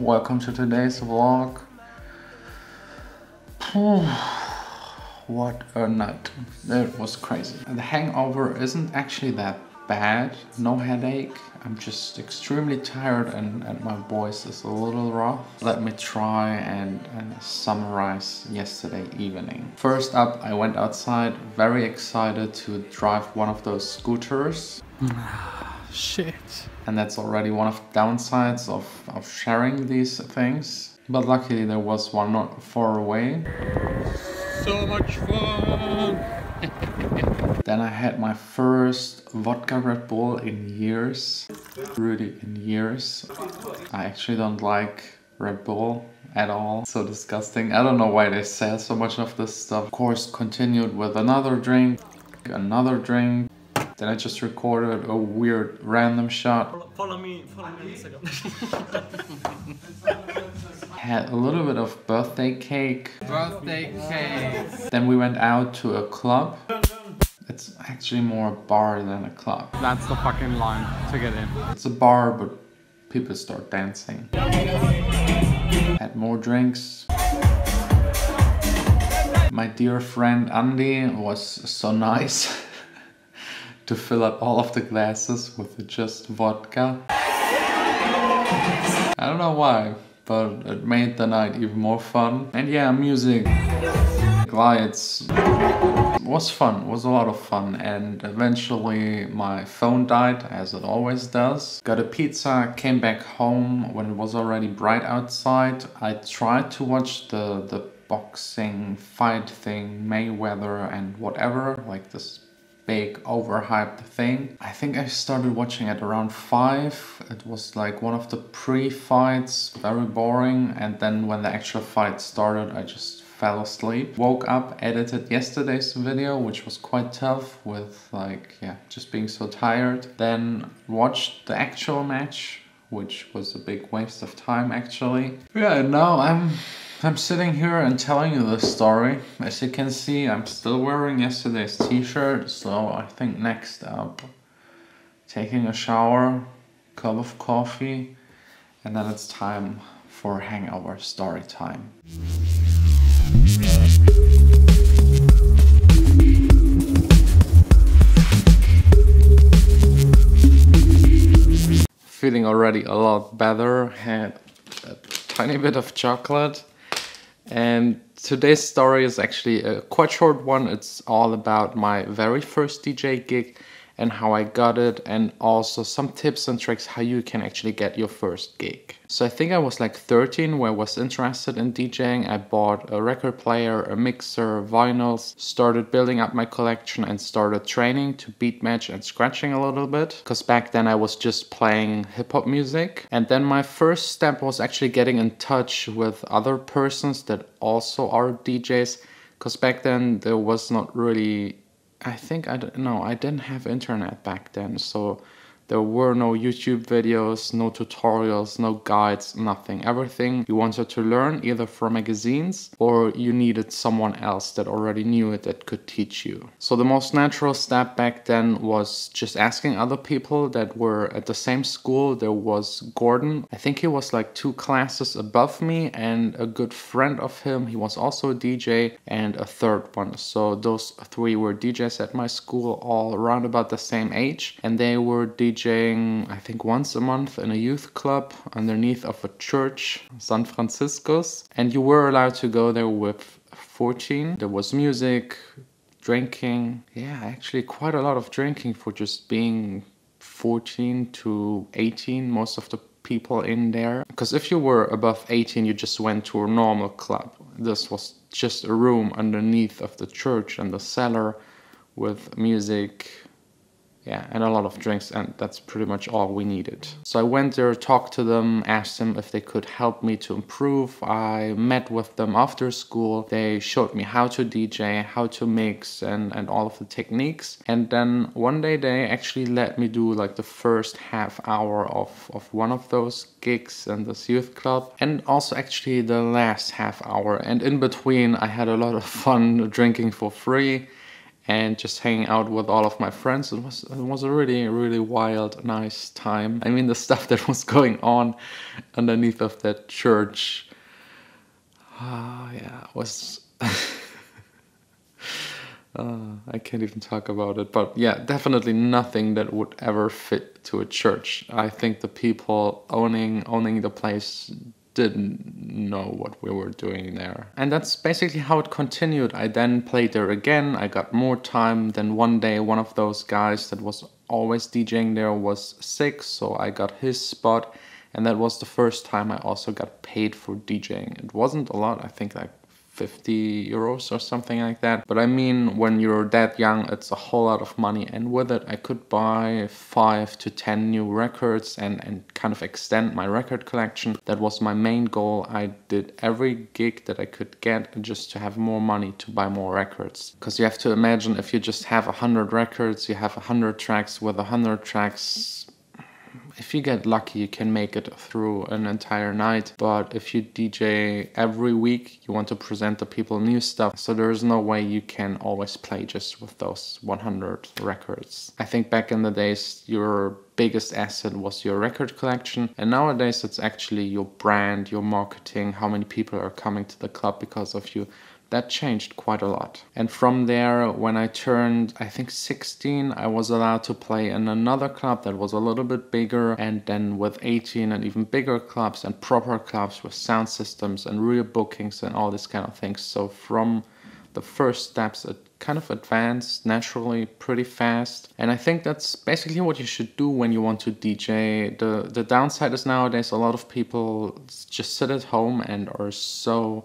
welcome to today's vlog. What a night. It was crazy. The hangover isn't actually that bad, no headache. I'm just extremely tired and my voice is a little raw. Let me try and summarize yesterday evening. First up, I went outside, very excited to drive one of those scooters. Shit. And that's already one of the downsides of sharing these things. But luckily there was one not far away. So much fun! Then I had my first vodka Red Bull in years. Really in years. I actually don't like Red Bull at all. So disgusting. I don't know why they sell so much of this stuff. Of course, continued with another drink. Then I just recorded a weird random shot. Follow me on Instagram. Had a little bit of birthday cake. Then we went out to a club. It's actually more a bar than a club. That's the fucking line to get in. It's a bar, but people start dancing. Had more drinks. My dear friend Andy was so nice to fill up all of the glasses with just vodka. I don't know why, but it made the night even more fun. And yeah, music, lights, was fun, was a lot of fun. And eventually my phone died, as it always does. Got a pizza, came back home when it was already bright outside. I tried to watch the boxing fight thing, Mayweather and whatever, like this big overhyped thing. I think I started watching at around 5. It was like one of the pre-fights, very boring, and then when the actual fight started I just fell asleep. Woke up, edited yesterday's video, which was quite tough with like, yeah, just being so tired. Then watched the actual match, which was a big waste of time actually. Yeah, and now I'm sitting here and telling you the story. As you can see, I'm still wearing yesterday's t-shirt, so I think next up, taking a shower, cup of coffee, and then it's time for hangover story time. Feeling already a lot better, had a tiny bit of chocolate. And today's story is actually a quite short one. It's all about my very first DJ gig and how I got it, and also some tips and tricks how you can actually get your first gig. So I think I was like 13 where I was interested in DJing. I bought a record player, a mixer, vinyls, started building up my collection and started training to beat match and scratching a little bit. Because back then I was just playing hip-hop music. And then my first step was actually getting in touch with other persons that also are DJs. Because back then there was not really, I didn't have internet back then, so there were no YouTube videos, no tutorials, no guides, nothing. Everything you wanted to learn either from magazines or you needed someone else that already knew it that could teach you. So the most natural step back then was just asking other people that were at the same school. There was Gordon. I think he was like 2 classes above me, and a good friend of him, he was also a DJ, and a third one. So those 3 were DJs at my school, all around about the same age, and they were DJing I think once a month in a youth club underneath of a church, San Francisco's, and you were allowed to go there with 14. There was music, drinking, yeah, actually quite a lot of drinking for just being 14 to 18, most of the people in there. Because if you were above 18 you just went to a normal club. This was just a room underneath of the church and the cellar with music, yeah, and a lot of drinks, and that's pretty much all we needed. So I went there, talked to them, asked them if they could help me to improve. I met with them after school. They showed me how to DJ, how to mix, and all of the techniques. And then one day they actually let me do like the first half hour of one of those gigs in this youth club, and also actually the last half hour. And in between I had a lot of fun drinking for free. and just hanging out with all of my friends. It was a really, really wild, nice time. I mean, the stuff that was going on underneath of that church, yeah, was I can't even talk about it. But yeah, definitely nothing that would ever fit to a church. I think the people owning the place didn't know what we were doing there. And that's basically how it continued. I then played there again. I got more time. Then one day, one of those guys that was always DJing there was sick, so I got his spot. And that was the first time I also got paid for DJing. It wasn't a lot, I think like 50 euros or something like that. But I mean, when you're that young, it's a whole lot of money. And with it, I could buy 5 to 10 new records and kind of extend my record collection. That was my main goal. I did every gig that I could get just to have more money to buy more records. Because you have to imagine, if you just have 100 records, you have 100 tracks. With 100 tracks, if you get lucky, you can make it through an entire night. But if you DJ every week, you want to present the people new stuff. So there's no way you can always play just with those 100 records. I think back in the days, your biggest asset was your record collection. And nowadays, it's actually your brand, your marketing, how many people are coming to the club because of you. That changed quite a lot. And from there, when I turned, I think 16, I was allowed to play in another club that was a little bit bigger. And then with 18 and even bigger clubs and proper clubs with sound systems and real bookings and all this kind of things. So from the first steps, it kind of advanced naturally pretty fast. And I think that's basically what you should do when you want to DJ. The downside is nowadays a lot of people just sit at home and are so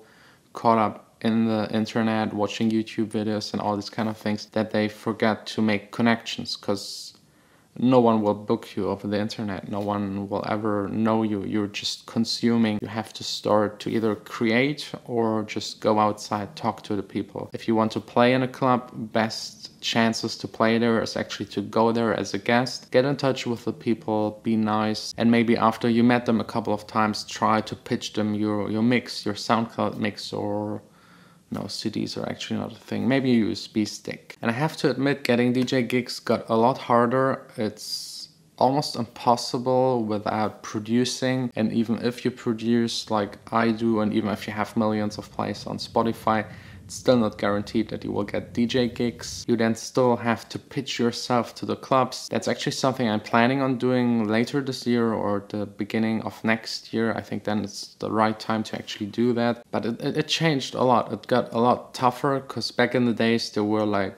caught up in the internet, watching YouTube videos and all these kind of things, that they forget to make connections, because no one will book you over the internet. No one will ever know you. You're just consuming. You have to start to either create or just go outside, talk to the people. If you want to play in a club, best chances to play there is actually to go there as a guest, get in touch with the people, be nice, and maybe after you met them a couple of times, try to pitch them your mix, your SoundCloud mix, or no, CDs are actually not a thing. Maybe a USB stick. And I have to admit, getting DJ gigs got a lot harder. It's almost impossible without producing. And even if you produce like I do, and even if you have millions of plays on Spotify, it's still not guaranteed that you will get DJ gigs. You then still have to pitch yourself to the clubs. That's actually something I'm planning on doing later this year or the beginning of next year. I think then it's the right time to actually do that. But it changed a lot. It got a lot tougher, because back in the days there were like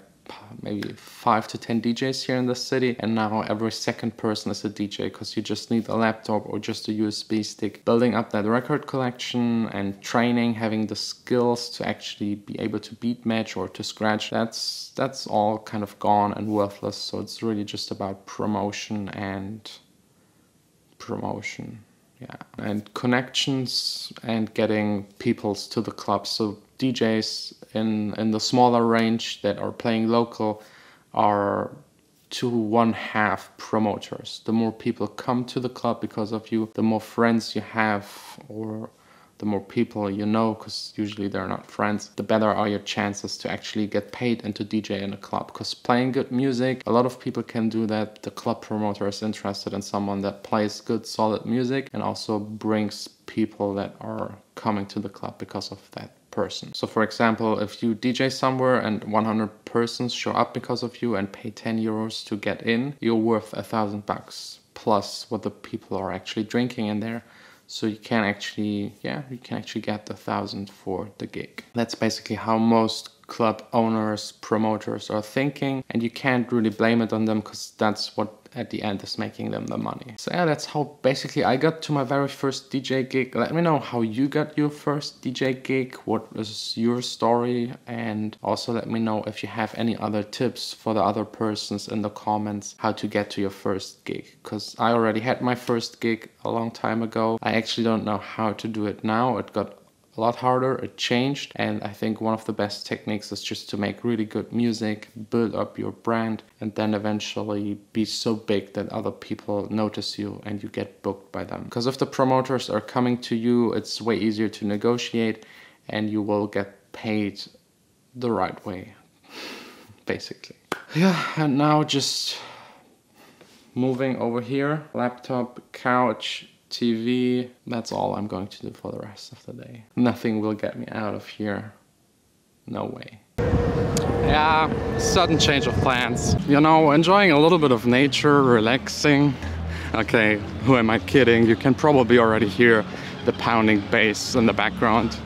maybe 5 to 10 DJs here in the city, and now every second person is a DJ, because you just need a laptop or just a USB stick. Building up that record collection and training, having the skills to actually be able to beat match or to scratch, that's all kind of gone and worthless. So it's really just about promotion. Yeah, and connections and getting peoples to the club. So DJs in the smaller range that are playing local are to 1/2 promoters. The more people come to the club because of you, the more friends you have, or the more people you know, because usually they're not friends, the better are your chances to actually get paid and to DJ in a club. Because playing good music, a lot of people can do that. The club promoter is interested in someone that plays good, solid music and also brings people that are coming to the club because of that person. So for example, if you DJ somewhere and 100 persons show up because of you and pay 10 euros to get in, you're worth $1,000 plus what the people are actually drinking in there. So you can actually get the 1,000 for the gig. That's basically how most club owners, promoters are thinking, and you can't really blame it on them, because that's what at the end is making them the money. So yeah, that's how basically I got to my very first DJ gig. Let me know how you got your first DJ gig, what was your story, and also let me know if you have any other tips for the other persons in the comments how to get to your first gig, because I already had my first gig a long time ago. I actually don't know how to do it now. It got a lot harder, it changed, and I think one of the best techniques is just to make really good music, build up your brand, and then eventually be so big that other people notice you and you get booked by them. Because if the promoters are coming to you, it's way easier to negotiate and you will get paid the right way. basically. Yeah, and now just moving over here. Laptop, couch, TV. That's all I'm going to do for the rest of the day. Nothing will get me out of here. No way. Yeah, sudden change of plans. You know, enjoying a little bit of nature, relaxing. Okay, who am I kidding? You can probably already hear the pounding bass in the background.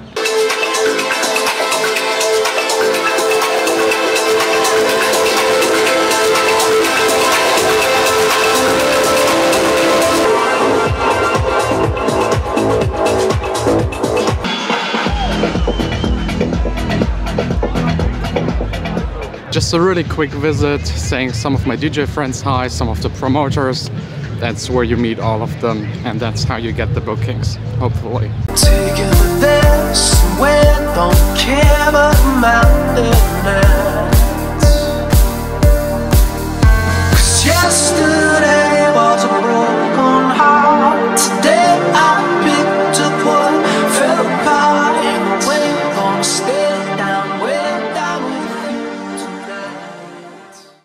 Just a really quick visit, saying some of my DJ friends hi, some of the promoters. That's where you meet all of them, and that's how you get the bookings, hopefully. Taking the best when don't care about the mountain now.